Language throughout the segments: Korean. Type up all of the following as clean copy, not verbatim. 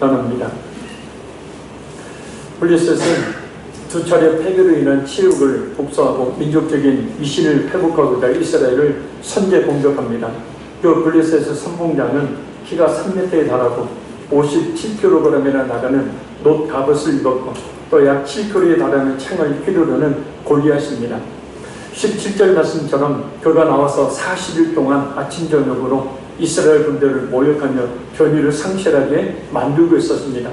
나눕니다. 블레셋은 두 차례 패배로 인한 치욕을 복수하고 민족적인 위신을 회복하고자 이스라엘을 선제 공격합니다. 그 블레셋의 선봉장은 키가 3m에 달하고 57kg이나 나가는 놋 갑옷을 입었고 또 약 7kg에 달하는 창을 휘두르는 골리앗입니다. 17절 말씀처럼 그가 나와서 40일 동안 아침 저녁으로 이스라엘 군대를 모욕하며 견유를 상실하게 만들고 있었습니다.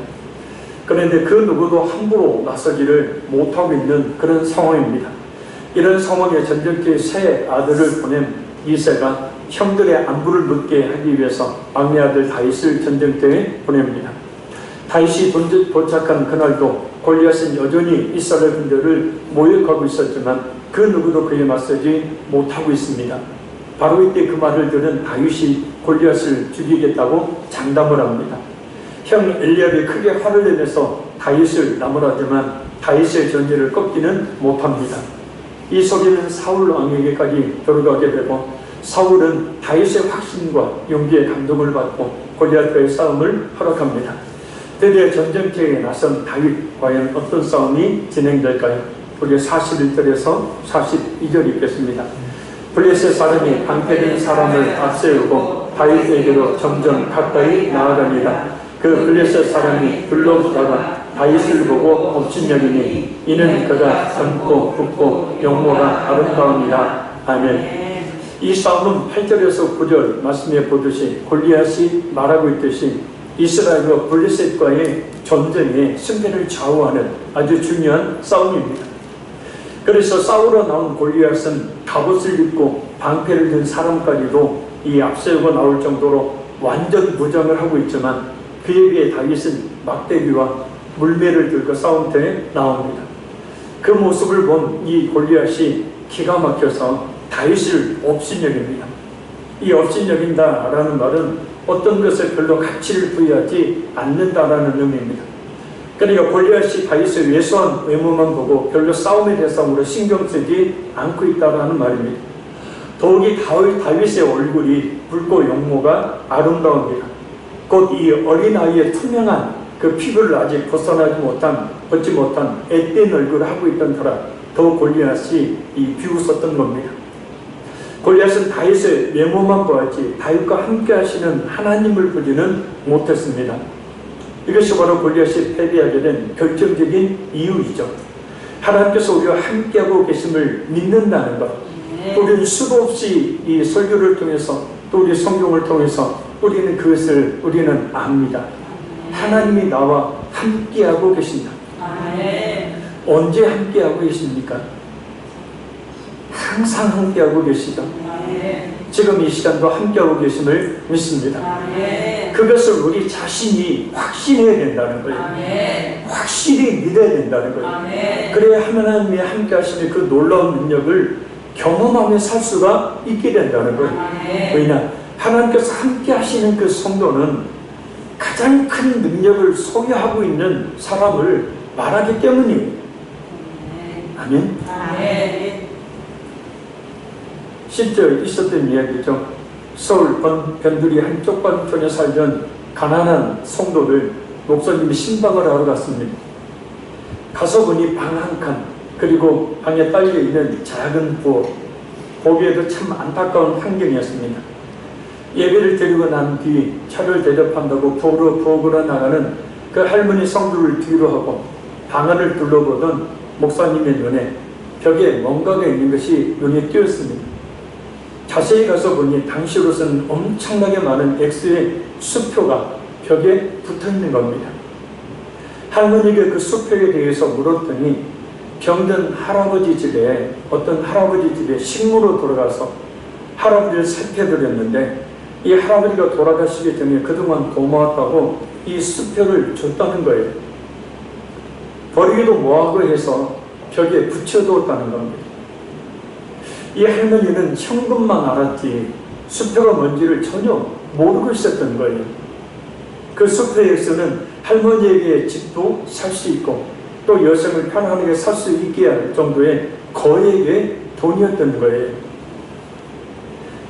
그런데 그 누구도 함부로 나서지를 못하고 있는 그런 상황입니다. 이런 상황에 전쟁터에 세 아들을 보낸 이새가 형들의 안부를 묻게 하기 위해서 막내 아들 다윗을 전쟁터에 보냅니다. 다윗이 도착한 그날도 골리앗은 여전히 이스라엘 군대를 모욕하고 있었지만 그 누구도 그에 맞서지 못하고 있습니다. 바로 이때 그 말을 들은 다윗이 골리앗을 죽이겠다고 장담을 합니다. 형 엘리압이 크게 화를 내면서 다윗을 나무라지만 다윗의 전제를 꺾지는 못합니다. 이 소리는 사울 왕에게까지 들어가게 되고 사울은 다윗의 확신과 용기에 감동을 받고 골리앗과의 싸움을 허락합니다. 드디어 전쟁터에 나선 다윗, 과연 어떤 싸움이 진행될까요? 우리 41절에서 42절 읽겠습니다. 블레셋 사람이 방패된 사람을 앞세우고 다윗에게로 점점 가까이 나아갑니다. 그 블레셋 사람이 둘러보다가 다윗을 보고 업신여기니 이는 그가 젊고 붓고 용모가 아름다움이라. 아멘. 이 싸움은 8절에서 9절 말씀에 보듯이 골리앗이 말하고 있듯이 이스라엘과 블레셋과의 전쟁의 승패를 좌우하는 아주 중요한 싸움입니다. 그래서 싸우러 나온 골리앗은 갑옷을 입고 방패를 든 사람까지도 이 앞세우고 나올 정도로 완전 무장을 하고 있지만 그에 비해 다윗은 막대기와 물매를 들고 싸움터에 나옵니다. 그 모습을 본 이 골리앗이 기가 막혀서 다윗을 업신여깁니다. 이 업신여긴다라는 말은 어떤 것에 별로 가치를 부여하지 않는다라는 의미입니다. 그러니까 골리앗이 다윗의 왜소한 외모만 보고 별로 싸움의 대상으로 신경 쓰지 않고 있다라는 말입니다. 더욱이 다윗의 얼굴이 붉고 용모가 아름다웁니다. 곧 이 어린아이의 투명한 그 피부를 아직 벗지 못한 앳된 얼굴을 하고 있던 터라 더 골리앗이 비웃었던 겁니다. 골리앗은 다윗의 외모만 보았지 다윗과 함께 하시는 하나님을 보지는 못했습니다. 이것이 바로 골리앗이 패배하게 된 결정적인 이유이죠. 하나님께서 우리와 함께하고 계심을 믿는다는 것. 우리는 수도 없이 이 설교를 통해서 또 우리 성경을 통해서 우리는 그것을 우리는 압니다. 하나님이 나와 함께하고 계신다. 언제 함께하고 계십니까? 항상 함께하고 계시죠. 지금 이 시간도 함께하고 계심을 믿습니다. 그것을 우리 자신이 확신해야 된다는 거예요. 확실히 믿어야 된다는 거예요. 그래야 하나님이 함께 하시는 그 놀라운 능력을 경험하며 살 수가 있게 된다는 거예요. 왜냐? 하나님께서 함께 하시는 그 성도는 가장 큰 능력을 소유하고 있는 사람을 말하기 때문이에요. 아멘. 실제 있었던 이야기죠. 서울 변두리 한쪽 반촌에 살던 가난한 성도들 목사님이 신방을 하러 갔습니다. 가서 보니 방 한 칸 그리고 방에 딸려있는 작은 부엌, 보기에도 참 안타까운 환경이었습니다. 예배를 드리고 난 뒤 차를 대접한다고 부엌으로 나가는 그 할머니 성도를 뒤로 하고 방 안을 둘러보던 목사님의 눈에 벽에 뭔가가 있는 것이 눈에 띄었습니다. 자세히 가서 보니 당시로서는 엄청나게 많은 X의 수표가 벽에 붙어있는 겁니다. 할머니가 그 수표에 대해서 물었더니 병든 할아버지 집에 어떤 할아버지 집에 식모로 들어가서 할아버지를 살펴드렸는데 이 할아버지가 돌아가시기 전에 그동안 고마웠다고 이 수표를 줬다는 거예요. 버리기도 뭐하고 해서 벽에 붙여두었다는 겁니다. 이 할머니는 현금만 알았지 수표가 뭔지를 전혀 모르고 있었던 거예요. 그 수표에서는 할머니에게 집도 살 수 있고 또 여성을 편안하게 살 수 있게 할 정도의 거액의 돈이었던 거예요.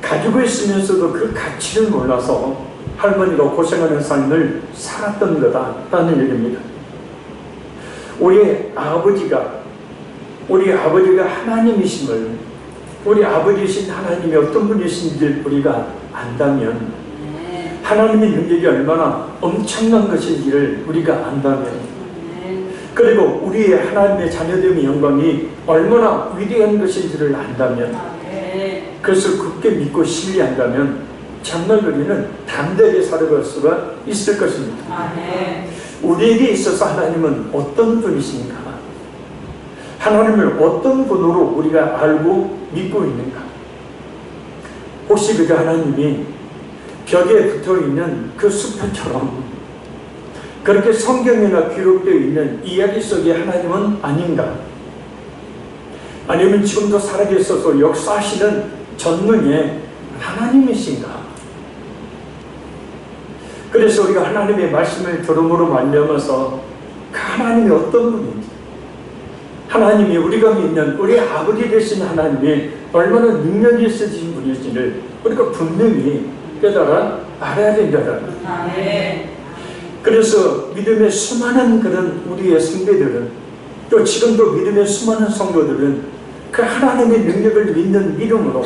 가지고 있으면서도 그 가치를 몰라서 할머니가 고생하는 삶을 살았던 거다라는 얘기입니다. 우리 아버지가 하나님이심을, 우리 아버지이신 하나님이 어떤 분이신지 우리가 안다면, 하나님의 능력이 얼마나 엄청난 것인지를 우리가 안다면, 그리고 우리의 하나님의 자녀됨의 영광이 얼마나 위대한 것인지를 안다면, 그것을 굳게 믿고 신뢰한다면 정말 우리는 담대하게 살아갈 수가 있을 것입니다. 우리에게 있어서 하나님은 어떤 분이신가? 하나님을 어떤 분으로 우리가 알고 믿고 있는가? 혹시 그저 하나님이 벽에 붙어있는 그 수표처럼 그렇게 성경에나 기록되어 있는 이야기 속의 하나님은 아닌가? 아니면 지금도 살아계셔서 역사하시는 전능의 하나님이신가? 그래서 우리가 하나님의 말씀을 들음으로 말미암아서 그 하나님이 어떤 분인지, 하나님이 우리가 믿는 우리 아버지 되신 하나님이 얼마나 능력이 있으신 분인지를 우리가 분명히 깨달아 알아야 된다는 거예요. 그래서 믿음의 수많은 그런 우리의 성도들은, 또 지금도 믿음의 수많은 성도들은 그 하나님의 능력을 믿는 믿음으로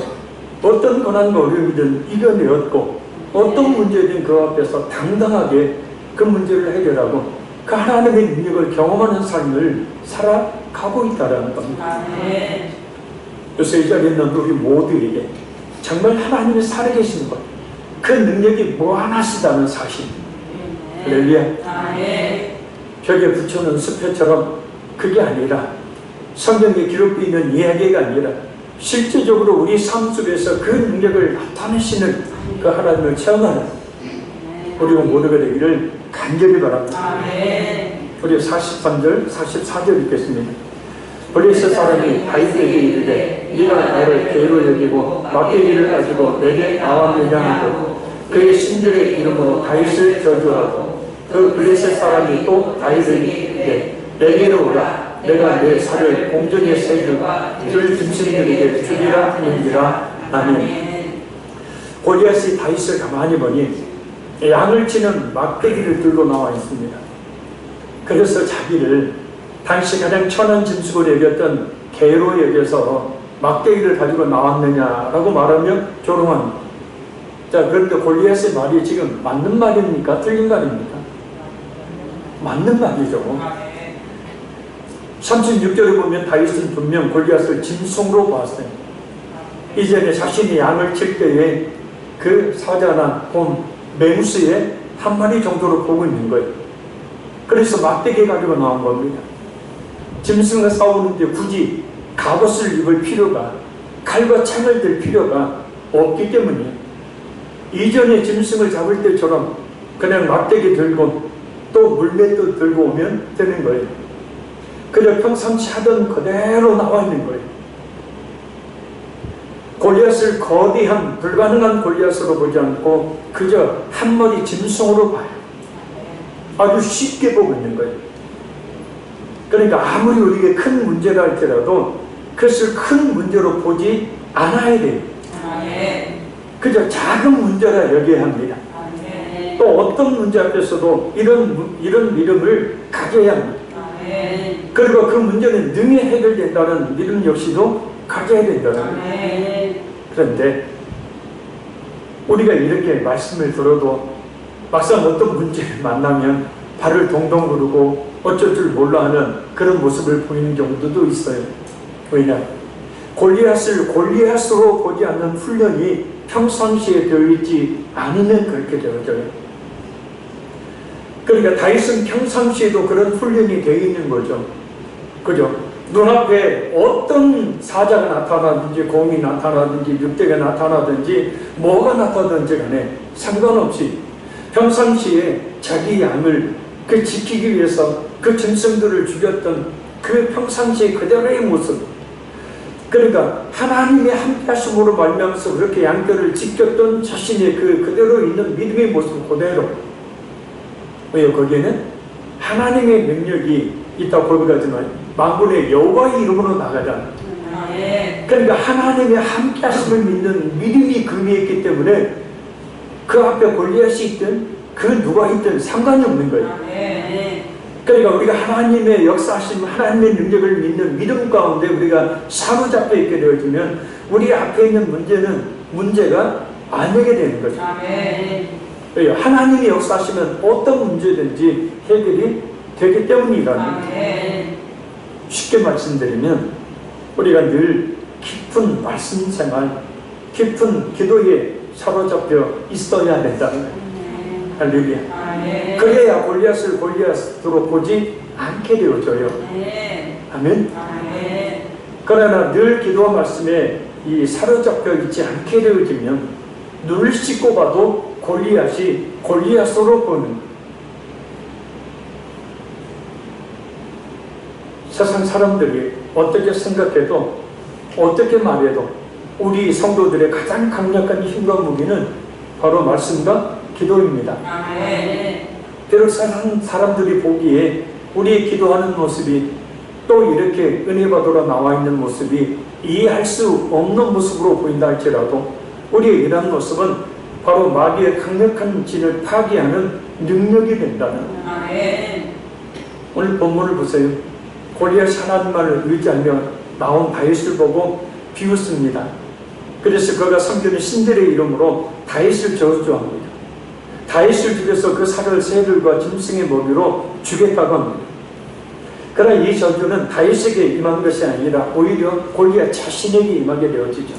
어떤 고난과 어려움이든 이겨내었고, 어떤 문제든 그 앞에서 당당하게 그 문제를 해결하고 그 하나님의 능력을 경험하는 삶을 살아가고 있다는 겁니다. 그래서 이 자리에 있는 우리 모두에게 정말 하나님이 살아계신 것, 그 능력이 무한하시다는 사실, 할렐루야. 벽에 붙여놓은 수표처럼 그게 아니라, 성경에 기록되어 있는 이야기가 아니라 실제적으로 우리 삶 속에서 그 능력을 나타내시는 그 하나님을 체험하는 우리가 모두가 되기를 간절히 바랍니다. 우리 43절, 44절 읽겠습니다. 블레셋 사람이 다윗에게 이르되 네가 나를 개로 여기고 막대기를 가지고 내게 나왔느냐 하고 그의 신들의 이름으로 다윗을 저주하고, 그 블레셋 사람이 또 다윗에게 이르되 내게로 오라, 내가 내 살을 공중의 새들과 들 짐승들에게 주리라 하는지라. 아멘. 골리앗이 다윗을 가만히 보니 양을 치는 막대기를 들고 나와 있습니다. 그래서 자기를 당시 가장 천한 짐승으로 여겼던 개로 여겨서 막대기를 가지고 나왔느냐라고 말하며 조롱합니다. 자, 그런데 골리앗의 말이 지금 맞는 말입니까? 틀린 말입니까? 맞는 말이죠. 36절에 보면 다윗은 분명 골리앗을 짐승으로 보았어요. 이전에 자신이 양을 칠 때에 그 사자나 곰, 맹수의 한 마리 정도로 보고 있는 거예요. 그래서 막대기 가지고 나온 겁니다. 짐승과 싸우는데 굳이 갑옷을 입을 필요가, 칼과 창을 들 필요가 없기 때문에 이전에 짐승을 잡을 때처럼 그냥 막대기 들고 또 물맷도 들고 오면 되는 거예요. 그냥 평상시 하던 그대로 나와 있는 거예요. 골리앗을 거대한 불가능한 골리앗으로 보지 않고 그저 한 마리 짐승으로 봐요. 아주 쉽게 보고 있는 거예요. 그러니까 아무리 우리에게 큰 문제라 할지라도 그것을 큰 문제로 보지 않아야 돼요. 그저 작은 문제라 여겨야 합니다. 또 어떤 문제 앞에서도 이런 믿음을 가져야 합니다. 그리고 그 문제는 능히 해결된다는 믿음 역시도 가져야 된다는 거예요. 그런데 우리가 이렇게 말씀을 들어도 막상 어떤 문제를 만나면 발을 동동 구르고 어쩔 줄 몰라 하는 그런 모습을 보이는 경우도 있어요. 왜냐? 골리앗을 골리앗으로 보지 않는 훈련이 평상시에 되어 있지 않으면 그렇게 되어져요. 그러니까 다윗은 평상시에도 그런 훈련이 되어 있는 거죠. 그죠? 눈앞에 어떤 사자가 나타나든지 곰이 나타나든지 늑대가 나타나든지 뭐가 나타나든지 간에 상관없이 평상시에 자기 양을 지키기 위해서 그 짐승들을 죽였던 그 평상시에 그대로의 모습, 그러니까 하나님의 함께하심으로 말미암아서 그렇게 양떼를 지켰던 자신의 그대로 있는 믿음의 모습 그대로. 왜요? 거기에는 하나님의 능력이 있다고 고백하지만 만군의 여호와의 이름으로 나가자. 그러니까 하나님의 함께하심을 믿는 믿음이 금이했기 때문에 그 앞에 골리앗이 있든 그 누가 있든 상관이 없는 거예요. 그러니까 우리가 하나님의 역사하심, 하나님의 능력을 믿는 믿음 가운데 우리가 사로잡혀 있게 되어지면 우리 앞에 있는 문제가 아니게 되는 거죠. 하나님이 역사하시면 어떤 문제든지 해결이 되기 때문이라는. 쉽게 말씀드리면 우리가 늘 깊은 말씀 생활, 깊은 기도에 사로잡혀 있어야 된다는 거예요. 할렐루야. 그래야 골리앗을 골리앗으로 보지 않게 되어져요. 아멘. 그러나 늘 기도와 말씀에 이 사로잡혀 있지 않게 되어지면 눈을 씻고 봐도 골리앗이 골리앗으로 보는. 세상 사람들이 어떻게 생각해도 어떻게 말해도 우리 성도들의 가장 강력한 힘과 무기는 바로 말씀과 기도입니다. 비록 세상 사람들이 보기에 우리의 기도하는 모습이 또 이렇게 은혜 받으러 나와 있는 모습이 이해할 수 없는 모습으로 보인다 할지라도 우리의 이러한 모습은 바로 마귀의 강력한 진을 파괴하는 능력이 된다는. 오늘 본문을 보세요. 골리앗이 하나님만을 의지하며 나온 다윗을 보고 비웃습니다. 그래서 그가 섬기는 신들의 이름으로 다윗을 저주합니다. 다윗을 죽여서 그 살을 새들과 짐승의 먹이로 주겠다고 합니다. 그러나 이 저주는 다윗에게 임한 것이 아니라 오히려 골리앗 자신에게 임하게 되어지죠.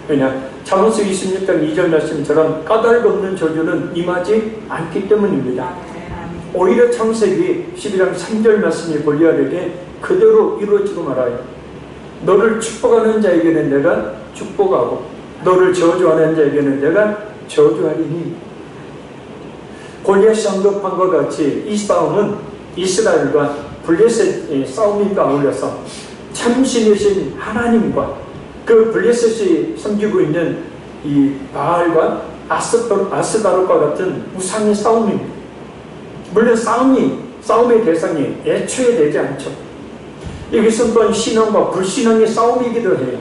왜냐? 잠언서 26장 2절 말씀처럼 까닭없는 저주는 임하지 않기 때문입니다. 오히려 창세기 12장 3절 말씀이 골리앗에게 그대로 이루어지고 말아요. 너를 축복하는 자에게는 내가 축복하고 너를 저주하는 자에게는 내가 저주하리니. 골리앗이 언급한 것 같이 이 싸움은 이스라엘과 블레셋의 싸움이 아울려서 참신이신 하나님과 그 블레셋이 섬기고 있는 이 바알과 아스다롯과 같은 우상의 싸움입니다. 물론 싸움의 대상이 애초에 되지 않죠. 이것은 또한 신앙과 불신앙의 싸움이기도 해요.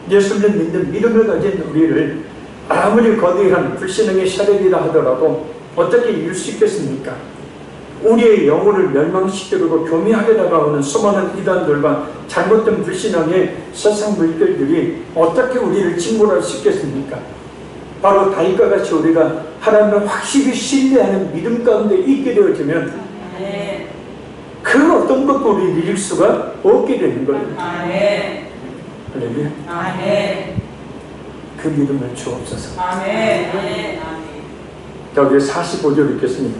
예수를 믿는 믿음을 가진 우리를 아무리 거대한 불신앙의 세력이라 하더라도 어떻게 이길 수 있겠습니까? 우리의 영혼을 멸망시키려고 교묘하게 다가오는 수많은 이단들과 잘못된 불신앙의 세상 물결들이 어떻게 우리를 침몰할 수 있겠습니까? 바로 다윗과 같이 우리가 하나님을 확실히 신뢰하는 믿음 가운데 있게 되어지면 그 어떤 것도 우리 이길 수가 없게 되는 거예요. 할렐루야. 그 믿음을 주옵소서. 여기 45절 읽겠습니다.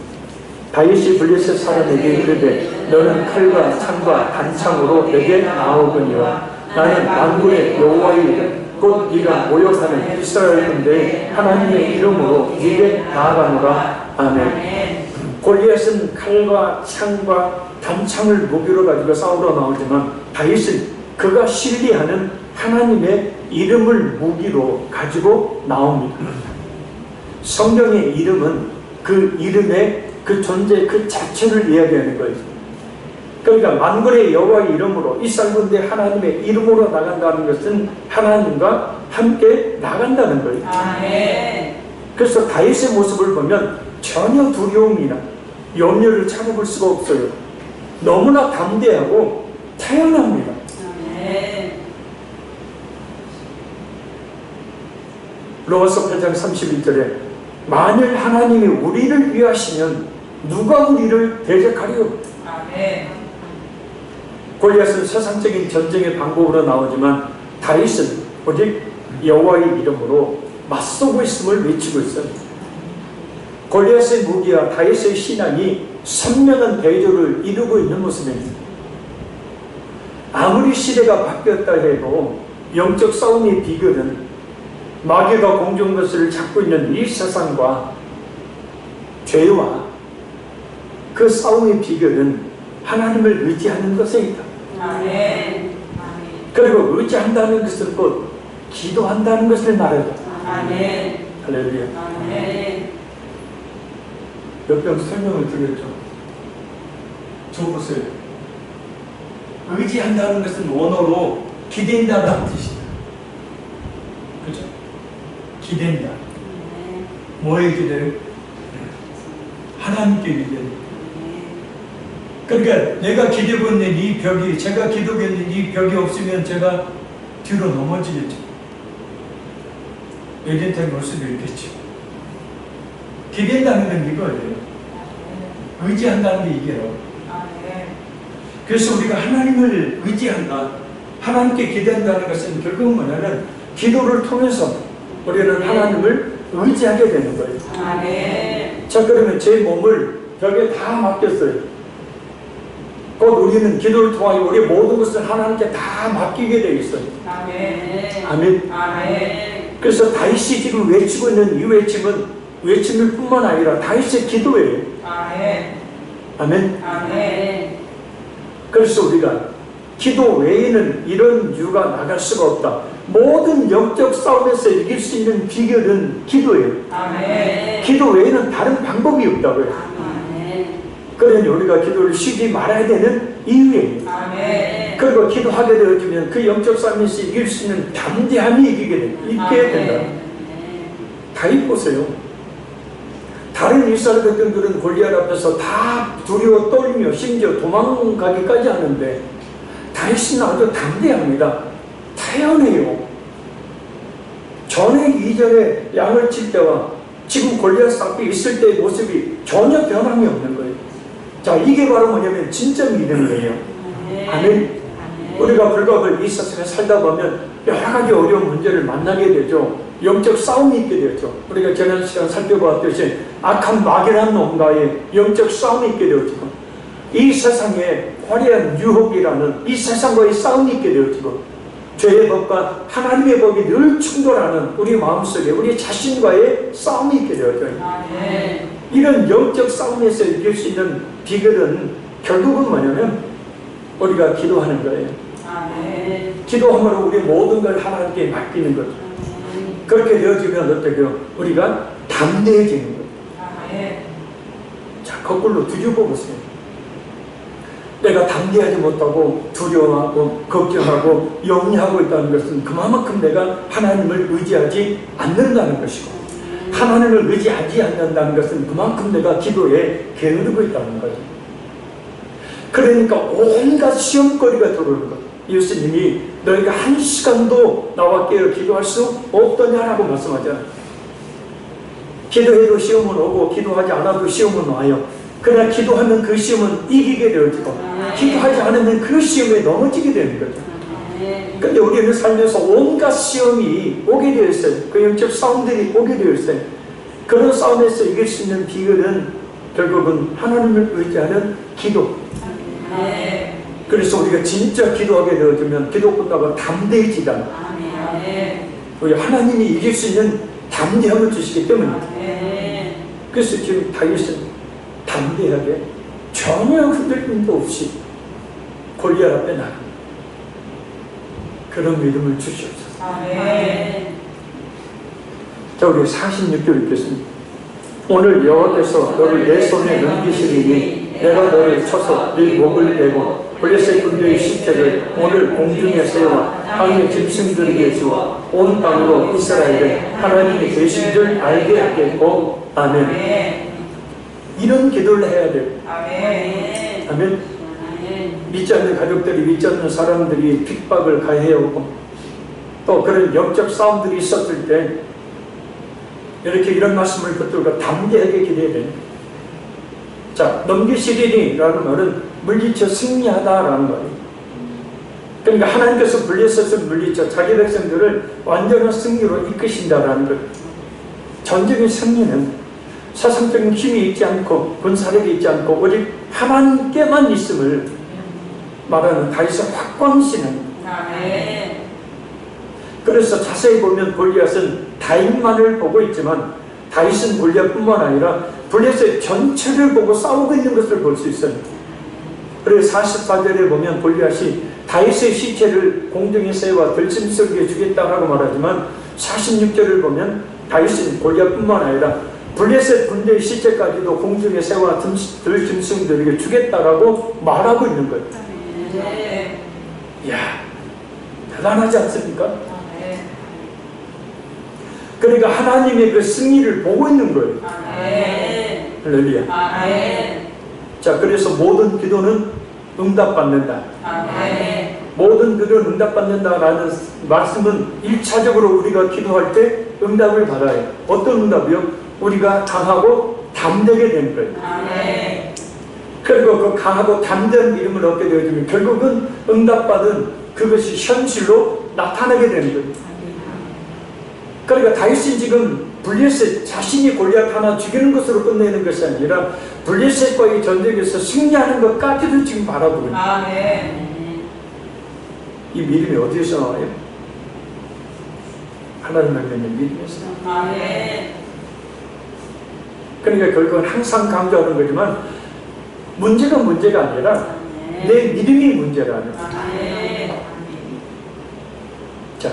다윗이 블레셋 사람에게 이르되 너는 칼과 창과 단창으로 내게 나오거니와 나는 만군의 여호와의 이름 곧 네가 모욕하는 이스라엘 군대의 하나님의 이름으로 네게 나아가노라. 아멘. 골리앗은 칼과 창과 단창을 무기로 가지고 싸우러 나오지만 다윗은 그가 신뢰하는 하나님의 이름을 무기로 가지고 나옵니다. 성경의 이름은 그 이름의 그 존재 그 자체를 이야기하는 거예요. 그러니까 만군의 여호와의 이름으로 이스라엘 군대 하나님의 이름으로 나간다는 것은 하나님과 함께 나간다는 거예요. 그래서 다윗의 모습을 보면 전혀 두려움이나 염려를 찾아볼 수가 없어요. 너무나 담대하고 태연합니다. 로마서 8장 31절에 만일 하나님이 우리를 위하시면 누가 우리를 대적하리요? 골리앗은 세상적인 전쟁의 방법으로 나오지만 다윗은 오직 여호와의 이름으로 맞서고 있음을 외치고 있어요. 골리앗의 무기와 다윗의 신앙이 선명한 대조를 이루고 있는 모습입니다. 아무리 시대가 바뀌었다 해도 영적 싸움의 비결은 마귀가 공중 것을 잡고 있는 이 세상과 죄와 그 싸움의 비결은 하나님을 의지하는 것에 있다. 그리고 의지한다는 것은 곧 기도한다는 것을 말해요. 할렐루야. 몇 번 설명을 드렸죠. 저 보세요. 의지한다는 것은 원어로 기댄다는 뜻이다. 그죠? 기댄다. 뭐에 기대요? 하나님께 기대요. 그러니까 내가 기대고 있는 이 벽이, 제가 기대고 있는 이 벽이 없으면 제가 뒤로 넘어지겠죠. 예전처럼 올 수도 있겠죠. 기대한다는 건 이거예요. 의지한다는 게 이게요. 그래서 우리가 하나님을 의지한다, 하나님께 기대한다는 것은 결국 뭐냐면 기도를 통해서 우리는 하나님을 의지하게 되는 거예요. 자, 그러면 제 몸을 벽에 다 맡겼어요. 곧 우리는 기도를 통하여 우리 모든 것을 하나님께 다 맡기게 되어 있어요. 아멘. 그래서 다윗이 지금 외치고 있는 이 외침일 뿐만 아니라 다윗의 기도예요. 아멘. 그래서 우리가 기도 외에는 이런 이유가 나갈 수가 없다. 모든 영적 싸움에서 이길 수 있는 비결은 기도예요. 기도 외에는 다른 방법이 없다고요. 그러니 우리가 기도를 쉬지 말아야 되는 이유예요. 그리고 기도하게 되어지면 그 영적 싸움에서 이길 수 있는 담대함이 있게 된다. 다윗 보세요. 다른 이스라엘 백성들은 골리앗 앞에서 다 두려워 떨며 심지어 도망가기까지 하는데 다윗은 아주 담대합니다. 태연해요. 전에 이전에 양을 칠 때와 지금 골리앗 앞에 있을 때의 모습이 전혀 변함이 없는 거예요. 자, 이게 바로 뭐냐면 진짜 믿음이에요. 아멘. 우리가 불가불 이 세상에 살다 보면 여러 가지 어려운 문제를 만나게 되죠. 영적 싸움이 있게 되죠. 우리가 지난 시간 살펴보았듯이 악한 마귀라는 놈과의 영적 싸움이 있게 되어지고, 이 세상에 화려한 유혹이라는 이 세상과의 싸움이 있게 되어지고, 죄의 법과 하나님의 법이 늘 충돌하는 우리 마음속에 우리 자신과의 싸움이 있게 되어져요. 이런 영적 싸움에서 이길 수 있는 비결은 결국은 뭐냐면 우리가 기도하는 거예요. 기도함으로 우리 모든 걸 하나님께 맡기는 거죠. 그렇게 되어지면 어떻게요? 우리가 담대해지는 거예요. 자, 거꾸로 뒤집어 보세요. 내가 담대하지 못하고 두려워하고 걱정하고 염려하고 있다는 것은 그만큼 내가 하나님을 의지하지 않는다는 것이고, 하나님을 의지하지 않는다는 것은 그만큼 내가 기도에 게으르고 있다는 거죠. 그러니까 온갖 시험거리가 들어오는 거예요. 예수님이 너희가 한 시간도 나와 깨어 기도할 수 없더냐라고 말씀하잖아요. 기도해도 시험은 오고 기도하지 않아도 시험은 와요. 그러나 기도하면 그 시험은 이기게 되어지고, 기도하지 않으면 그 시험에 넘어지게 되는 거죠. 그런데 우리는 살면서 온갖 시험이 오게 되어 있어요. 그 영적 싸움들이 오게 되어 있어요. 그런 싸움에서 이길 수 있는 비결은 결국은 하나님을 의지하는 기도. 그래서 우리가 진짜 기도하게 되어지면 기도 끝나고 담대해지다. 우리 하나님이 이길 수 있는 담대함을 주시기 때문입니다. 그래서 지금 다윗은 담대하게 전혀 흔들림도 없이 골리앗 앞에 나갑니다. 그런 믿음을 주시옵소서. 자, 우리 46절 읽겠습니다. 오늘 여호와께서 너를 내 손에 넘기시리니 내가 너를 쳐서 네 목을 베고 블레셋 군대의 시체를 오늘 공중에 세워 땅의 짐승들에게 주어 온 땅으로 이스라엘에 하나님이 계신 줄 알게 하겠고. 아멘. 이런 기도를 해야 돼요. 아멘. 믿지 않는 가족들이, 믿지 않는 사람들이 핍박을 가해오고 또 그런 영적 싸움들이 있었을 때 이렇게 이런 말씀을 붙들고 담대하게 기도해야 됩니다. 자, 넘기시리니라는 말은 물리쳐 승리하다라는 거예요. 그러니까 하나님께서 블레셋을 물리쳐 자기 백성들을 완전한 승리로 이끄신다라는 거예요. 전쟁의 승리는 세상적인 힘이 있지 않고 군사력이 있지 않고 오직 하나님께만 있음을 말하는 다윗의 확광신은. 그래서 자세히 보면 골리앗은 다윗만을 보고 있지만 다윗은 골리앗뿐만 아니라 블레셋 전체를 보고 싸우고 있는 것을 볼 수 있어요. 그래서 44절에 보면 골리앗이 다윗의 시체를 공중에 세워 들짐승에게 주겠다라고 말하지만 46절을 보면 다윗은 골리앗뿐만 아니라 블레셋 군대의 시체까지도 공중에 세워 들짐승들에게 주겠다라고 말하고 있는 거예요. 이야, 대단하지 않습니까? 그러니까 하나님의 그 승리를 보고 있는 거예요. 아멘. 할렐루야. 아멘. 자, 그래서 모든 기도는 응답받는다. 아멘. 모든 기도는 응답받는다라는 말씀은 1차적으로 우리가 기도할 때 응답을 받아요. 어떤 응답이요? 우리가 강하고 담대게 되는 거예요. 아멘. 그리고 그 강하고 담대한 믿음을 얻게 되어지면 결국은 응답받은 그것이 현실로 나타나게 되는 거예요. 그러니까 다윗이 지금 블레셋 자신이 골리앗 하나 죽이는 것으로 끝내는 것이 아니라 블레셋과의 전쟁에서 승리하는 것까지도 지금 바라보고 있는 거예요. 아멘. 이 믿음이 어디에서 나와요? 하나님을 믿는 믿음에서. 아멘. 그러니까 결국은 항상 강조하는 거지만 문제가 아니라 내 믿음이 문제라는 거예요. 아멘. 자,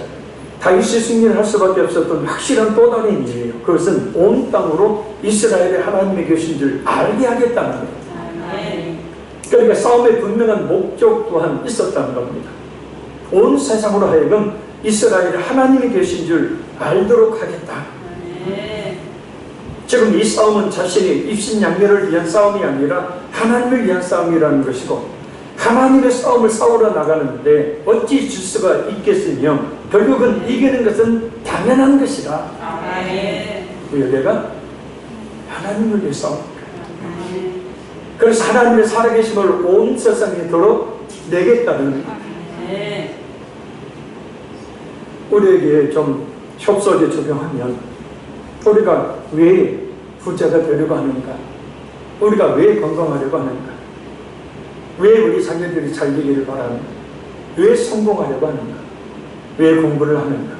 다윗이 승리를 할 수밖에 없었던 확실한 또 다른 이유예요. 그것은 온 땅으로 이스라엘의 하나님의 계신 줄 알게 하겠다는 거예요. 아멘. 그러니까 싸움의 분명한 목적 또한 있었다는 겁니다. 온 세상으로 하여금 이스라엘의 하나님이 계신 줄 알도록 하겠다. 아멘. 지금 이 싸움은 자신의 입신양면을 위한 싸움이 아니라 하나님을 위한 싸움이라는 것이고, 하나님의 싸움을 싸우러 나가는데 어찌 질 수가 있겠으며 결국은 이기는 것은 당연한 것이다. 아멘. 왜 내가 하나님을 위해 싸웁니까? 아멘. 그래서 하나님의 살아계심을 온 세상에 도록 내겠다는 아멘. 우리에게 좀 협소하게 적용하면 우리가 왜 부자가 되려고 하는가? 우리가 왜 건강하려고 하는가? 왜 우리 자녀들이 잘 되기를 바라는가? 왜 성공하려고 하는가? 왜 공부를 하는가?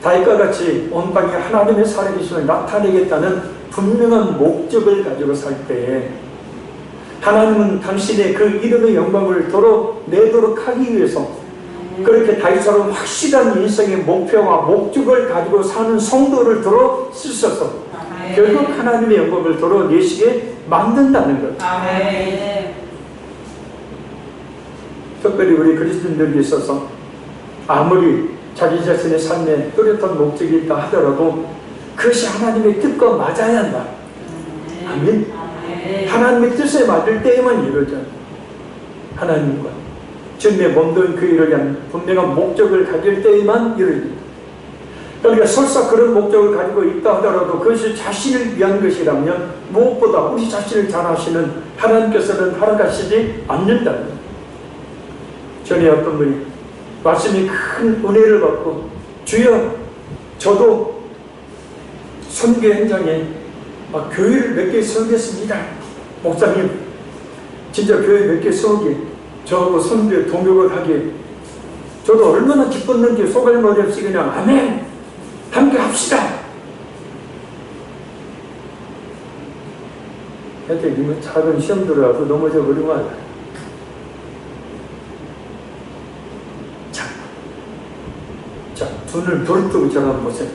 다윗과 같이 온 땅에 하나님의 살아계심을 나타내겠다는 분명한 목적을 가지고 살 때에 하나님은 당신의 그 이름의 영광을 도로 내도록 하기 위해서 그렇게 다윗처럼 확실한 인생의 목표와 목적을 가지고 사는 성도를 도로 쓰셔서 결국 하나님의 영광을 도로 내시게 만든다는 것. 아멘. 특별히 우리 그리스도인들에 있어서 아무리 자기 자신의 삶에 뚜렷한 목적이 있다 하더라도 그것이 하나님의 뜻과 맞아야 한다. 아멘. 하나님의 뜻에 맞을 때에만 이루어져. 하나님과 주님의 몸된 그 일을 위한 분명한 목적을 가질 때에만 이루어집니다. 그러니까 설사 그런 목적을 가지고 있다 하더라도 그것이 자신을 위한 것이라면 무엇보다 우리 자신을 잘 아시는 하나님께서는 허락하시지 않는다는 거예요. 전에 어떤 분이 말씀이 큰 은혜를 받고 주여 저도 선교 현장에 교회를 몇 개 세우겠습니다. 목사님 진짜 교회 몇 개 세우게 저하고 선교에 동역을 하게 저도 얼마나 기뻤는지 소갈머리 없이 그냥 아멘 함께 합시다. 하여튼 이거 작은 시험 들어가고 넘어져 버리면 자, 눈을 부릅뜨고 저를 한번 보세요.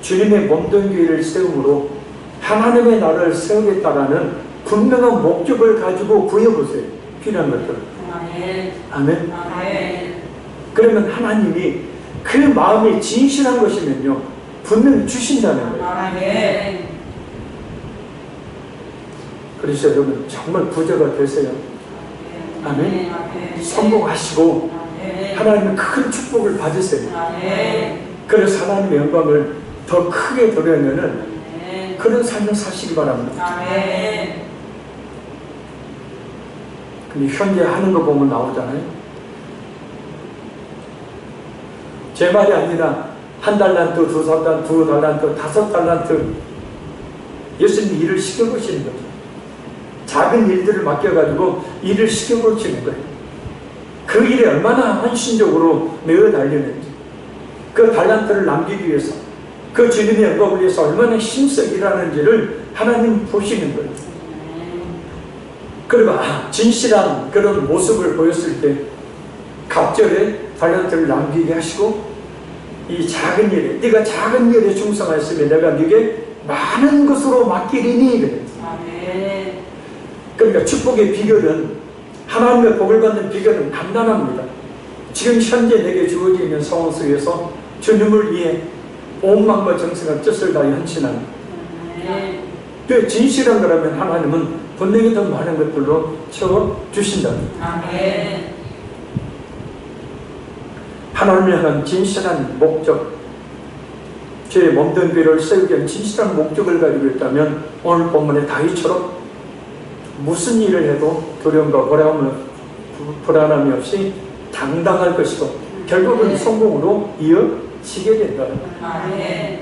주님의 몸된 교회를 세움으로 하나님의 나라를 세우겠다라는 분명한 목적을 가지고 구해보세요. 필요한 것들. 아멘. 아멘. 아멘. 그러면 하나님이 그 마음이 진실한 것이면요 분명히 주신다는 거예요. 아멘. 그래서 여러분 정말 부자가 되세요. 아멘. 아멘. 성공하시고 아멘. 하나님의 큰 축복을 받으세요. 아멘. 그래서 하나님의 영광을 더 크게 드리면은 아멘. 그런 삶을 사시기 바랍니다. 아멘. 근데 현재 하는 거 보면 나오잖아요. 제 말이 아니라 1달란트, 2달란트, 2달란트, 5달란트 예수님이 일을 시켜보시는 거죠. 작은 일들을 맡겨가지고 일을 시켜보시는 거예요. 그 일에 얼마나 헌신적으로 매어 달렸는지, 그 달란트를 남기기 위해서, 그 주님의 영광을 위해서 얼마나 힘써 일하는지를 하나님 보시는 거예요. 그리고 진실한 그런 모습을 보였을 때 갑절에 달란트를 남기게 하시고 이 작은 일에 네가 작은 일에 충성하였으면 내가 네게 많은 것으로 맡기리니 그래. 아멘. 그러니까 축복의 비결은 하나님의 복을 받는 비결은 간단합니다. 지금 현재 내게 주어져 있는 상황 속에서 주님을 위해 온 마음과 정성과 뜻을 다해 헌신하는 그 진실한 거라면 하나님은 분명히 더 많은 것들로 채워주신다. 아멘. 하나님을 향한 진실한 목적, 제 몸된 교회를 세우기 위한 진실한 목적을 가지고 있다면 오늘 본문의 다윗처럼 무슨 일을 해도 두려움과 불안함이 없이 당당할 것이고 결국은 성공으로 이어지게 된다. 아멘.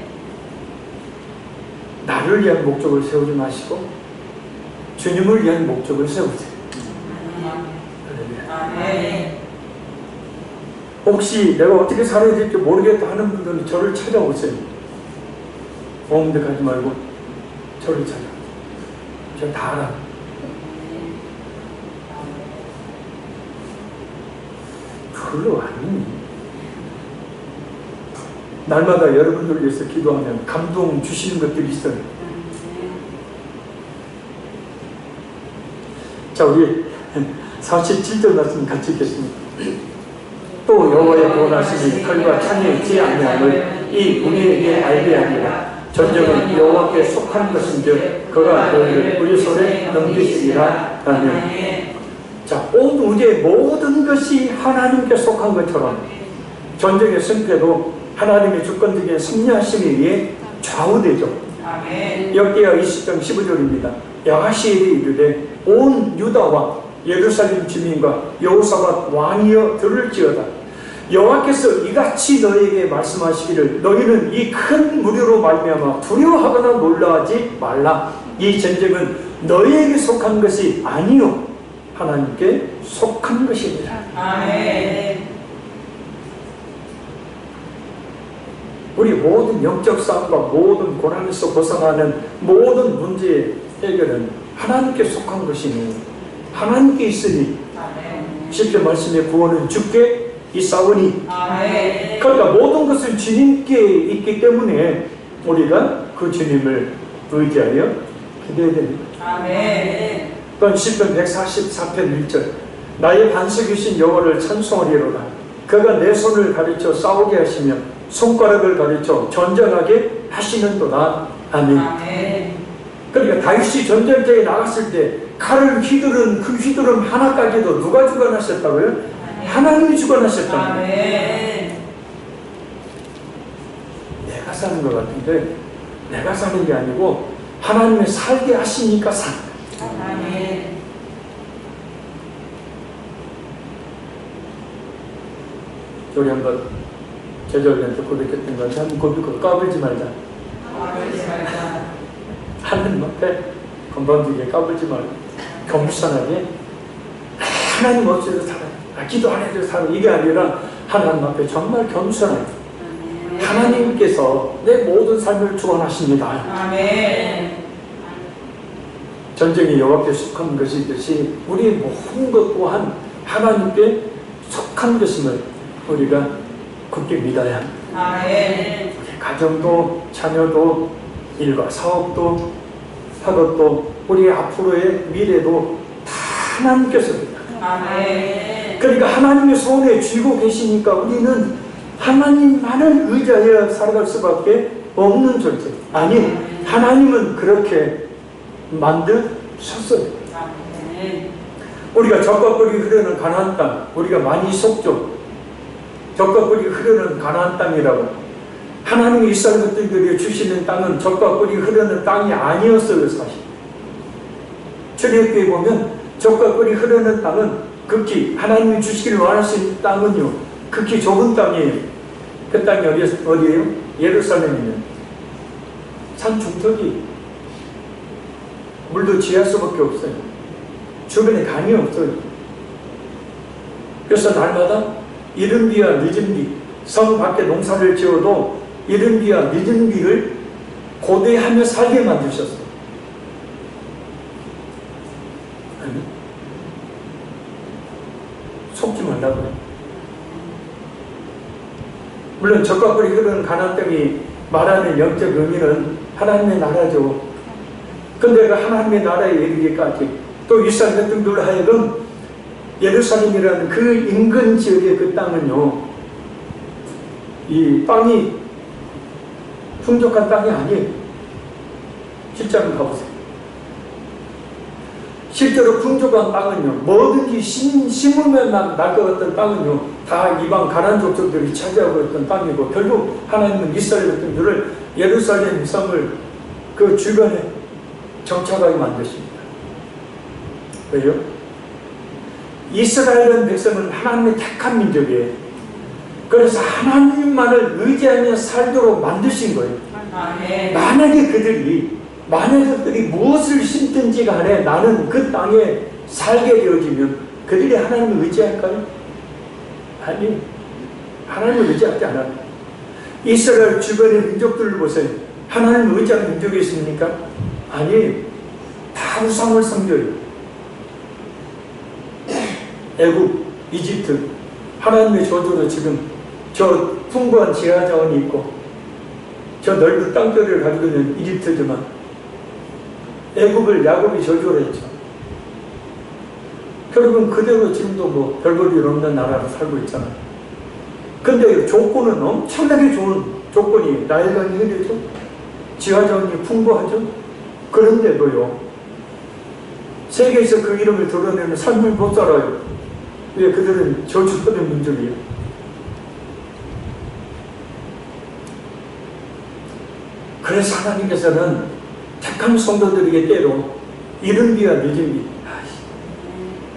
나를 위한 목적을 세우지 마시고 주님을 위한 목적을 세우세요. 아멘. 혹시 내가 어떻게 살아야 될지 모르겠다 하는 분들은 저를 찾아오세요. 오음대 가지 말고 저를 찾아오세요. 제가 다 알아. 별로 아니. 날마다 여러분들을 위해서 기도하면 감동 주시는 것들이 있어요. 자, 우리 47절 말씀 같이 읽겠습니다. 또 여호와의 구원하심이 털과 창에 있지 아니함을 이 우리에게 알게 하리라. 전쟁은 여호와께 속한 것인즉 그가 너희를 우리 손에 넘기시리라. 아멘. 자, 온 우주의 모든 것이 하나님께 속한 것처럼 전쟁의 승패도 하나님의 주권적인 승리하심에 의해 좌우되죠. 아멘. 역대하 20장 15절입니다. 야하시엘이 이르되 온 유다와 예루살렘 주민과 여호사밧 왕이여 들을지어다. 여호와께서 이같이 너에게 말씀하시기를 너희는 이 큰 무리로 말미암아 두려워하거나 놀라지 말라. 이 전쟁은 너희에게 속한 것이 아니요 하나님께 속한 것입니다. 아멘. 우리 모든 영적 싸움과 모든 고난에서 벗어나는 모든 문제의 해결은 하나님께 속한 것이니 하나님께 있으니 시편 말씀의 구원은 주께 있사오니. 아멘. 그러니까 모든 것은 주님께 있기 때문에 우리가 그 주님을 의지하여 기도해야 됩니다. 아멘. 또한 시편 144편 1절 나의 반석이신 여호와를 찬송하리로다. 그가 내 손을 가르쳐 싸우게 하시며 손가락을 가르쳐 전쟁하게 하시는도다. 아멘. 아멘. 그러니까 다윗이 전쟁터에 나갔을 때 칼을 휘두른 그 휘두름 하나까지도 누가 주관하셨다고요? 하나님이 주관하셨다. 아멘. 내가 사는 것 같은데 내가 사는 게 아니고 하나님이 살게 하시니까 사는 거야. 아멘. 우리 한번 제자들한테 고백했던 것 같아. 한번 고백하고 까불지 말자. 아버지 말자. 하나님 앞에 건방지게 까불지 말고 겸손하게 하나님 없이도 살아. 기도 안 해도 살아. 이게 아니라 하나님 앞에 정말 겸손하게 하나님께서 내 모든 삶을 주관하십니다. 아멘. 전쟁이 여호와께 속한 것이듯이 우리의 모든 것 또한 하나님께 속한 것임을 우리가 굳게 믿어야 합니다. 아멘. 우리 가정도 자녀도 일과 사업도 학업도 우리 앞으로의 미래도 다 하나님께서입니다. 아멘. 그러니까 하나님의 손에 쥐고 계시니까 우리는 하나님만을 의지하여 살아갈 수밖에 없는 존재. 아니, 하나님은 그렇게 만드셨어요. 아멘. 우리가 적과 꿀이 흐르는 가나안 땅, 우리가 많이 속죠. 적과 꿀이 흐르는 가나안 땅이라고. 하나님이 이스라엘 백성들에게 주시는 땅은 적과 꿀이 흐르는 땅이 아니었어요, 사실. 출애굽기에 보면 적과 꿀이 흐르는 땅은 극히 하나님이 주시기를 원하시는 땅은요, 극히 좁은 땅이에요. 그 땅이 어디예요? 예루살렘이면 산 중턱이 물도 지할 수밖에 없어요. 주변에 강이 없어요. 그래서 날마다 이른 비와 늦은 비, 성 밖에 농사를 지어도 이른 비와 늦은 비를 고대하며 살게 만드셨어요. 아니, 속지 말라고요. 물론 적과 꿀이 흐르는 가나안 땅이 말하는 영적 의미는 하나님의 나라죠. 근데 그 하나님의 나라에 이르기까지 또 이스라엘 백성들로 하여금 예루살렘이라는 그 인근 지역의 그 땅은요, 이 땅이 풍족한 땅이 아니에요. 실제로 가보세요. 실제로 풍족한 땅은요, 뭐든지 심으면 날 것 같은 땅은요, 다 이방 가나안 족속들이 차지하고 있던 땅이고, 결국 하나님은 이스라엘 백성들을 예루살렘 성을 그 주변에 정착하게 만드십니다. 왜요? 이스라엘 백성은 하나님의 택한 민족이에요. 그래서 하나님만을 의지하며 살도록 만드신 거예요. 아멘. 만약에 그들이 무엇을 심든지 간에 나는 그 땅에 살게 되어지면 그들이 하나님을 의지할까요? 아니, 하나님을 의지하지 않아요. 이스라엘 주변의 민족들을 보세요. 하나님을 의지하는 민족이 있습니까? 아니, 다 우상을 섬겨요. 애굽, 이집트, 하나님의 저주로 지금 저 풍부한 지하자원이 있고 저 넓은 땅덩이를 가지고 있는 이집트지만 애굽을 야곱이 저주를 했죠. 결국은 그대로 지금도 뭐 별볼일 없는 나라로 살고 있잖아요. 근데 조건은 엄청나게 좋은 조건이 나일강이 흐르죠. 지하자원이 풍부하죠. 그런데도요, 세계에서 그 이름을 드러내는 삶을 못 살아요. 왜? 그들은 저주받은 민족이에요. 그래서 하나님께서는 택한 성도들에게 때로 이른 비와 늦은 비,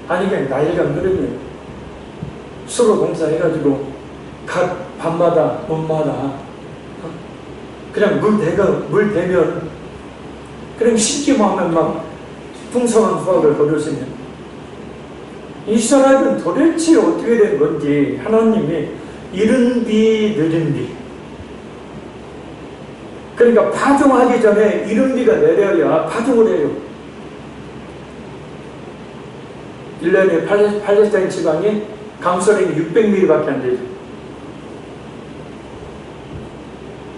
아니 그냥 나일강 흐르면 수로 공사해가지고 각 밤마다 문마다 그냥 물 대면 그냥 심기만 하면 막 풍성한 수확을 거둘 수 있는, 이스라엘은 도대체 어떻게 된 건지 하나님이 이른 비 늦은 비, 그러니까 파종하기 전에 이른 비가 내려야 파종을 해요. 1년에 팔레스타인 지방에 강수량이 600mm밖에 안 되죠.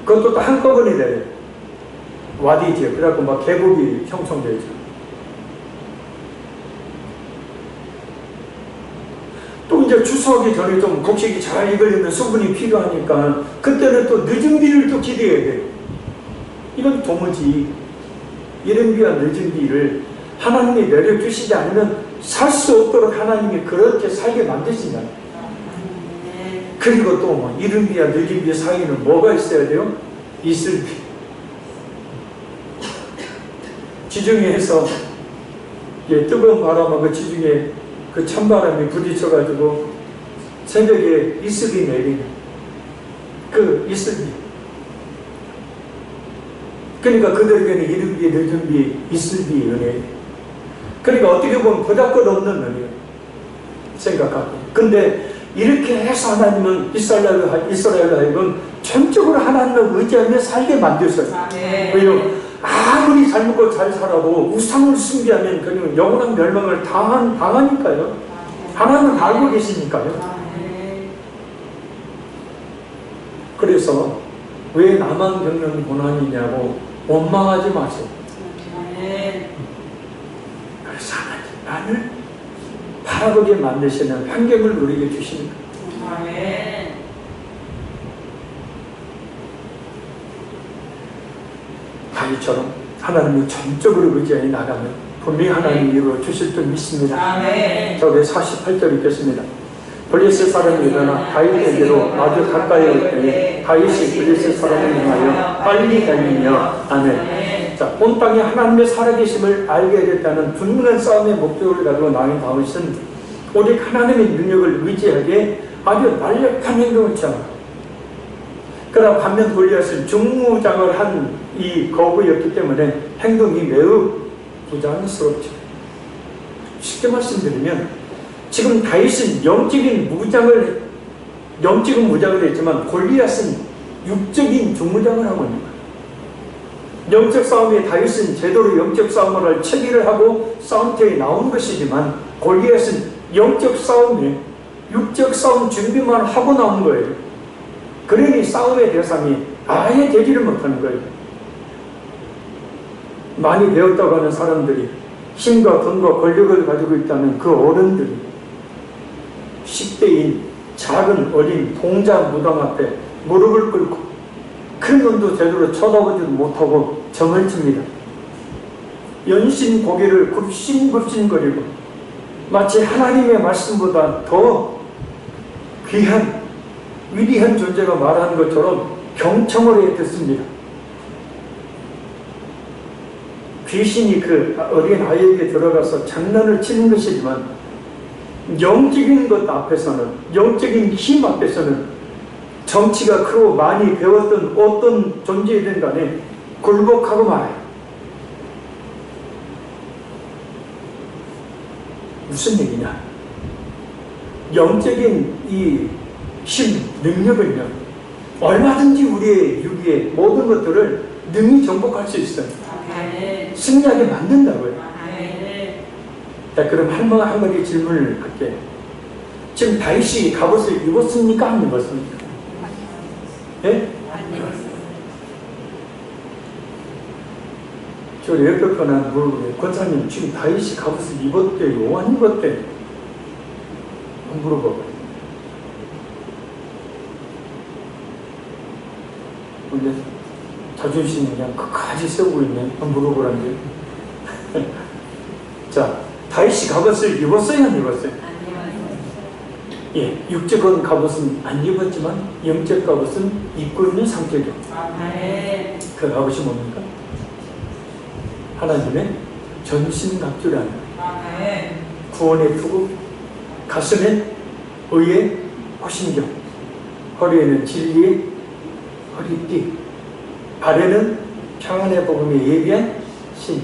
그것도 또 한꺼번에 내려요. 와디 지역, 그래갖고 막 계곡이 형성되죠. 또 이제 추수하기 전에 좀 곡식이 잘 익으려면 수분이 필요하니까 그때는 또 늦은 비를 또 기대해야 돼요. 이건 도무지 이른 비와 늦은 비를 하나님이 내려주시지 않으면 살 수 없도록 하나님이 그렇게 살게 만드신다. 그리고 또 뭐 이른 비와 늦은 비 사이에는 뭐가 있어야 돼요? 이슬비. 지중해에서 뜨거운 바람하고 지중해 그 찬바람이 부딪혀가지고 새벽에 이슬비 내리는 그 이슬비. 그러니까 그들에게는 이른 비, 늦은 비, 이슬비 은혜. 그러니까 어떻게 보면 보잘것없는 은혜 생각하고. 근데 이렇게 해서 하나님은 이스라엘로 하여금 전적으로 하나님을 의지하며 살게 만드셨어요. 왜요? 아무리 잘 먹고 잘 살아도 우상을 숭배하면 그는 영원한 멸망을 당하니까요. 하나님은 알고 계시니까요. 그래서 왜 나만 겪는 고난이냐고 원망하지 마세요. 그래서 하나님 나를 바라보게 만드시는 환경을 누리게 주시는 거예요. 다윗처럼 하나님을 전적으로 의지하여 나가면 분명히 하나님이 이루어 주실 줄 믿습니다. 저기 48절 읽겠습니다. 블레셋 사람이 일어나 다윗에게로 아주 가까이 올 때에 다윗이 블레셋 사람을 향하여 빨리 달리며 아멘. 자, 온 땅에 하나님의 살아계심을 알게 됐다는 분명한 싸움의 목적을 가지고 나온 다윗은 오직 하나님의 능력을 의지하게 아주 날렵한 행동을 취합니다. 그러나 반면 골리앗은 중무장을 한 이 거구였기 때문에 행동이 매우 부자연스럽죠. 쉽게 말씀드리면 지금 다윗은 영적인 무장을 했지만 골리앗은 육적인 중무장을 하고 있는 거예요. 영적 싸움에 다윗은 제대로 영적 싸움을 할 체비를 하고 싸움터에 나온 것이지만 골리앗은 영적 싸움에 육적 싸움 준비만 하고 나온 거예요. 그러니 싸움의 대상이 아예 되지를 못하는 거예요. 많이 배웠다고 하는 사람들이 힘과 돈과 권력을 가지고 있다는 그 어른들이 10대인 작은 어린 동자 무당 앞에 무릎을 꿇고 큰 눈도 제대로 쳐다보지도 못하고 점을 칩니다. 연신 고개를 굽신굽신거리고 마치 하나님의 말씀보다 더 귀한 위대한 존재가 말하는 것처럼 경청을 해 듣습니다. 귀신이 그 어린 아이에게 들어가서 장난을 치는 것이지만 영적인 것 앞에서는, 영적인 힘 앞에서는 정치가 크고 많이 배웠던 어떤 존재이든 간에 굴복하고 말아요. 무슨 얘기냐? 영적인 이 힘, 능력은요, 얼마든지 우리의 유기의 모든 것들을 능히 정복할 수 있어요. 승리하게 만든다고요. 자, 그럼 한 가지 질문을 할게요. 지금 다윗이 갑옷을 입었습니까? 안 입었습니까? 예? 저 옆에 거나 물어보면 권사님 지금 다윗이 갑옷을 입었대요? 안 입었대요? 안 물어봐요. 근데 자존심이 그냥 끝까지 세우고 있네. 안 물어보란 게. 자, 다윗이 갑옷을 입었어요? 안 입었어요? 예, 육적인 갑옷은 안 입었지만 영적 갑옷은 입고 있는 상태죠. 그 갑옷이 뭡니까? 하나님의 전신갑주라는 구원의 투구, 가슴에 의의 호신경, 허리에는 진리의 허리띠, 발에는 평안의 복음에 예비한 신,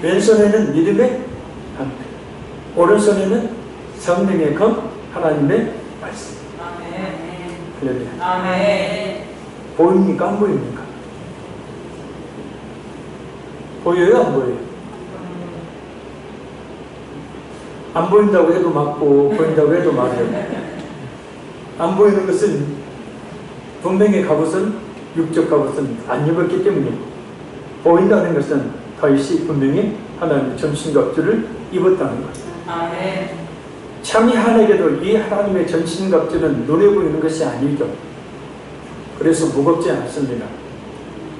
왼손에는 믿음의 방패, 오른손에는 성령의 검, 하나님의 말씀. 할렐루야. 보입니까? 안 보입니까? 보여요? 안 보여요? 안 보인다고 해도 맞고 보인다고 해도 맞아요. 안 보이는 것은 분명히 갑옷은, 육적 갑옷은 안 입었기 때문에, 보인다는 것은 다윗이 분명히 하나님의 전신갑주를 입었다는 거죠. 참이 한에게도 이 하나님의 전신갑주는 눈에 보이는 것이 아니죠. 그래서 무겁지 않습니다.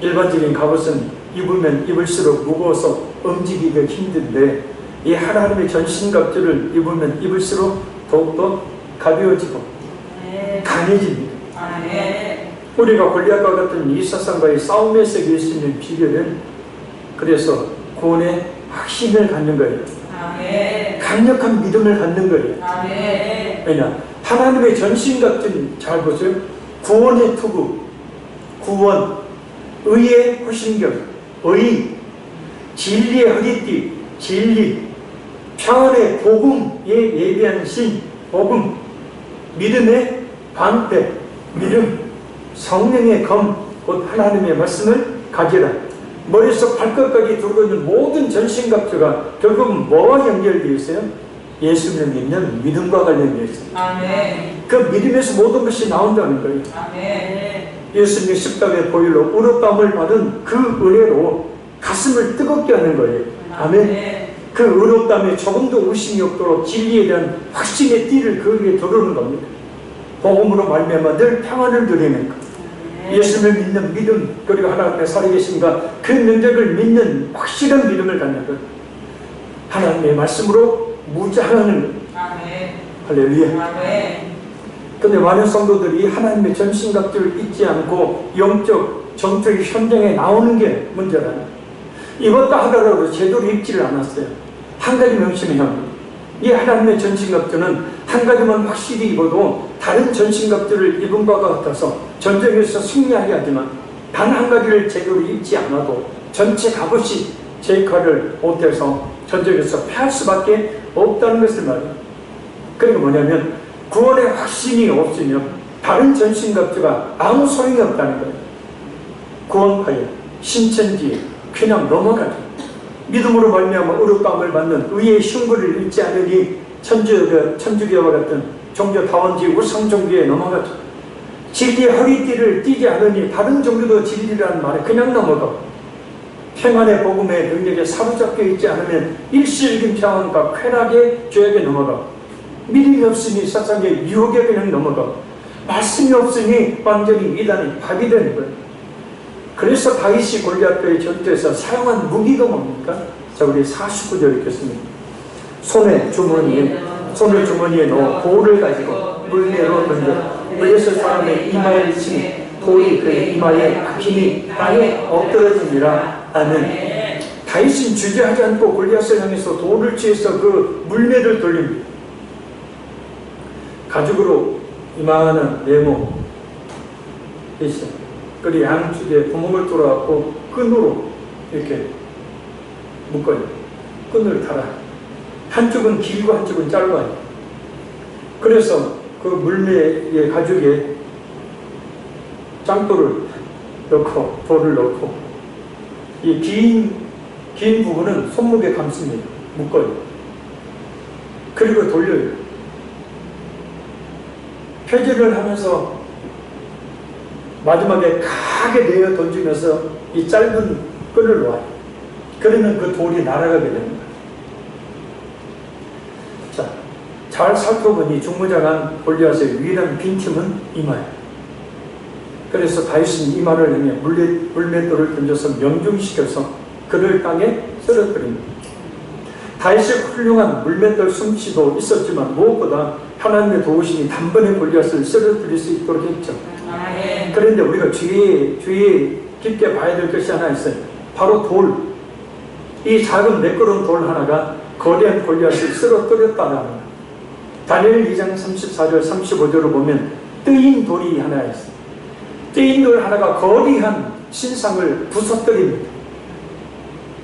일반적인 갑옷은 입으면 입을수록 무거워서 움직이기가 힘든데, 이 하나님의 전신갑주를 입으면 입을수록 더욱더 가벼워지고 강해집니다. 우리가 골리앗과 같은 이 세상과의 싸움에서 이길 수 있는 비결은, 그래서 구원의 확신을 갖는 거예요. 강력한 믿음을 갖는 거예요. 왜냐? 하나님의 전신갑주는, 잘 보세요. 구원의 투구, 구원, 의의 호신경, 의, 진리의 허리띠, 진리, 평안의 복음에 예비한 신, 복음, 믿음의 방패, 믿음, 성령의 검, 곧 하나님의 말씀을 가지라. 머리에서 발끝까지 들고 있는 모든 전신갑주가 결국은 뭐와 연결되어 있어요? 예수를 믿는 믿음과 관련되어 있어요. 그 믿음에서 모든 것이 나온다는 거예요. 예수님의 십자가의 보혈로 의롭다함을 받은 그 은혜로 가슴을 뜨겁게 하는 거예요. 아멘. 그 의롭다함에 조금도 의심이 없도록 진리에 대한 확신의 띠를 그 위에 두르는 겁니다. 복음으로 말미암아 늘 평안을 누리는 것. 예수를 믿는 믿음, 그리고 하나님의 살아계신가 그 능력을 믿는 확실한 믿음을 갖는 것. 하나님의 말씀으로 무장하는 것. 할렐루야. 근데 많은 성도들이 하나님의 전신갑주를 잊지 않고 영적, 정적인 현장에 나오는 게 문제라는. 입었다 하더라도 제대로 입지를 않았어요. 한 가지 명심해야 합니다. 이 하나님의 전신갑주는 한 가지만 확실히 입어도 다른 전신갑주를 입은 것과 같아서 전쟁에서 승리하게 하지만, 단 한 가지를 제대로 입지 않아도 전체 갑옷이 제 역할을 못해서 전쟁에서 패할 수밖에 없다는 것을 말해요. 그러니까 뭐냐면, 구원의 확신이 없으면 다른 전신갑주가 아무 소용이 없다는 거예요. 구원파에, 신천지에 그냥 넘어가죠. 믿음으로 말미암아 의롭다함을 받는 의의 흉부를 잃지 않으니 천주교와 같은 종교다원지 우상종교에 넘어가죠. 진리의 허리띠를 띠지 않으니 다른 종교도 진리라는 말에 그냥 넘어가. 평안의 복음의 능력에 사로잡혀 있지 않으면 일시적인 평안과 쾌락의 죄악에 넘어가. 믿음이 없으니 세상의 유혹에 그냥 넘어가. 말씀이 없으니 완전히 이단이 파괴되는 거예요. 그래서 다윗이 골리앗과의 전투에서 사용한 무기가 뭡니까? 자, 우리 49절 읽겠습니다. 손을 주머니에 넣어 돌을 가지고 물매로 던져 블레셋 사람의 이마에 치니 돌이 그의 이마에 박히니 땅에 엎드러지니라. 아멘. 다윗은 주저하지 않고 골리앗을 향해서 돌을 취해서 그 물매를 돌립니다. 가죽으로 이만한 네모 있어요. 그리고 양쪽에 구멍을 뚫어갖고 끈으로 이렇게 묶어요. 끈을 달아. 한쪽은 길고 한쪽은 짧아요. 그래서 그 물매의 가죽에 짱돌을 넣고 돌을 넣고 이 긴 부분은 손목에 감습니다. 묶어요. 그리고 돌려요. 표질을 하면서 마지막에 강하게 내어 던지면서 이 짧은 끈을 놓아요. 그러면 그 돌이 날아가게 됩니다. 자, 잘 살펴보니 중무장한 골리앗의 유일한 빈틈은 이마예요. 그래서 다윗은 이마를 향해 물맷돌을 던져서 명중시켜서 그를 땅에 쓰러뜨립니다. 다윗의 훌륭한 물맷돌 솜씨도 있었지만 무엇보다 하나님의 도우심이 단번에 골리앗을 쓰러뜨릴 수 있도록 했죠. 그런데 우리가 주의에 깊게 봐야 될 것이 하나 있어요. 바로 돌. 이 작은 매끄러운 돌 하나가 거대한 골리앗을 쓰러뜨렸다는 겁니다. 다니엘 2장 34절 35절을 보면 뜨인 돌이 하나 있어요. 뜨인 돌 하나가 거대한 신상을 부서뜨립니다.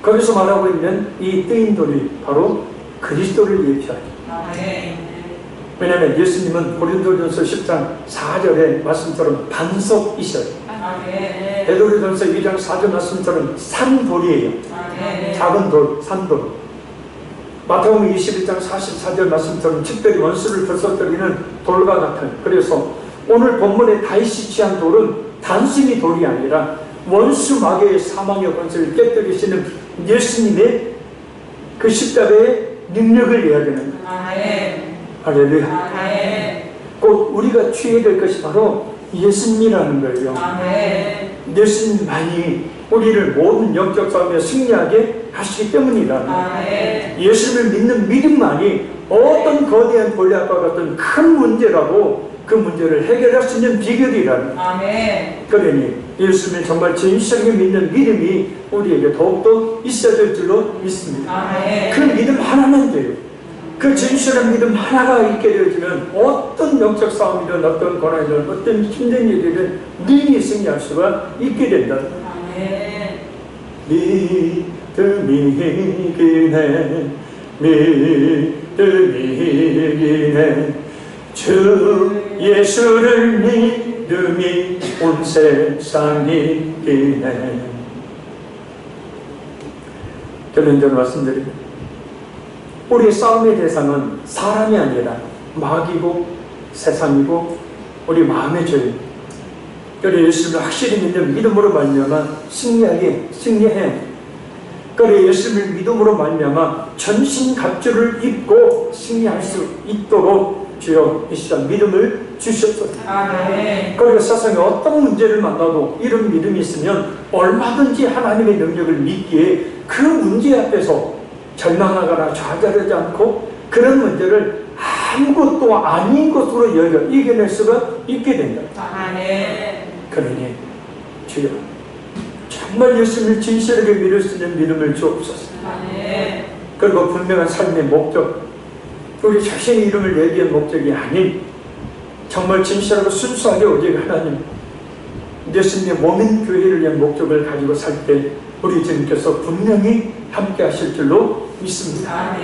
거기서 말하고 있는 이 뜨인 돌이 바로 그리스도를 예표하죠. 왜냐하면 예수님은 고린도전서 10장 4절의 말씀처럼 반석이셔요. 베드로전서 2장 4절 말씀처럼 산돌이에요. 작은 돌, 산돌. 마태복음 21장 44절 말씀처럼 특별히 원수를 부서뜨리는 돌과 같아요. 그래서 오늘 본문의 다윗이 취한 돌은 단순히 돌이 아니라 원수 마귀의 사망의 권세를 깨뜨리시는 예수님의 그 십자가의 능력을 이야기하는 거예요. 할렐루야. 곧 우리가 취해야 될 것이 바로 예수님이라는 거예요. 예수님만이 우리를 모든 영적 싸움에 승리하게 하시기 때문이라. 예수님을 믿는 믿음만이 어떤 거대한 골리앗과 같은 큰 문제라도 그 문제를 해결할 수 있는 비결이라는. 그러니 예수님을 정말 진실하게 믿는 믿음이 우리에게 더욱더 있어야 될 줄로 믿습니다. 그 믿음 하나면 돼요. 그 진실한 믿음 하나가 있게 되어지면 어떤 영적 싸움이든 어떤 고난이든 어떤 힘든 일이든 능히 승리할 수가 있게 된다. 믿음이 이기네, 믿음이 이기네, 주 예수를 믿음이 온 세상이 이기네. 결론적으로 말씀드립니다. 우리의 싸움의 대상은 사람이 아니라 마귀고 세상이고 우리 마음의 죄입니다. 그래 예수님을 확실히 믿는 믿음으로 말미암아 승리해야 그래 예수님을 믿음으로 말미암아 전신갑주를 입고 승리할 수 있도록 주여 이 시간 믿음을 주셨소서. 그리고 세상에 어떤 문제를 만나도 이런 믿음이 있으면 얼마든지 하나님의 능력을 믿기에 그 문제 앞에서 절망하거나 좌절하지 않고 그런 문제를 아무것도 아닌 것으로 이겨낼 수가 있게 된다. 그러니 주여 정말 예수님을 진실하게 믿을 수 있는 믿음을 주옵소서. 그리고 분명한 삶의 목적, 우리 자신의 이름을 내기 위한 목적이 아닌 정말 진실하고 순수하게 오직 하나님 예수님의 몸인 교회를 위한 목적을 가지고 살 때 우리 주님께서 분명히 함께 하실 줄로 믿습니다.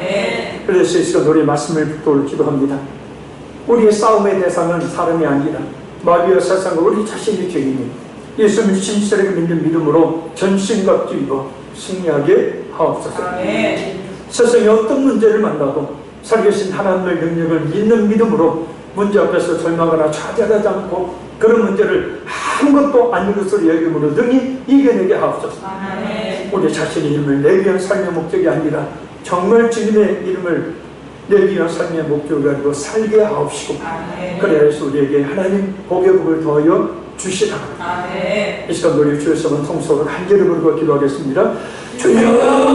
그래서 이 시간 우리 말씀을 붙들고 기도합니다. 우리의 싸움의 대상은 사람이 아니라 마귀와 세상과 우리 자신의 죄인이 예수님을 진실하게 믿는 믿음으로 전신갑주 입어 승리하게 하옵소서. 세상에 어떤 문제를 만나도 살아계신 하나님의 능력을 믿는 믿음으로 문제 앞에서 절망하거나 좌절하지 않고 그런 문제를 아무것도 아닌 것으로 여김으로 능히 이겨내게 하옵소서. 우리 자신의 이름을 내기 위한 삶의 목적이 아니라 정말 주님의 이름을 내기 위한 삶의 목적을 가지고 살게 하옵시고 아멘. 그래서 우리에게 하나님 복의 복을 더하여 주시라. 아멘. 이 시간 우리 주의 성은 통속으로 간절히 부르고 기도하겠습니다. 주여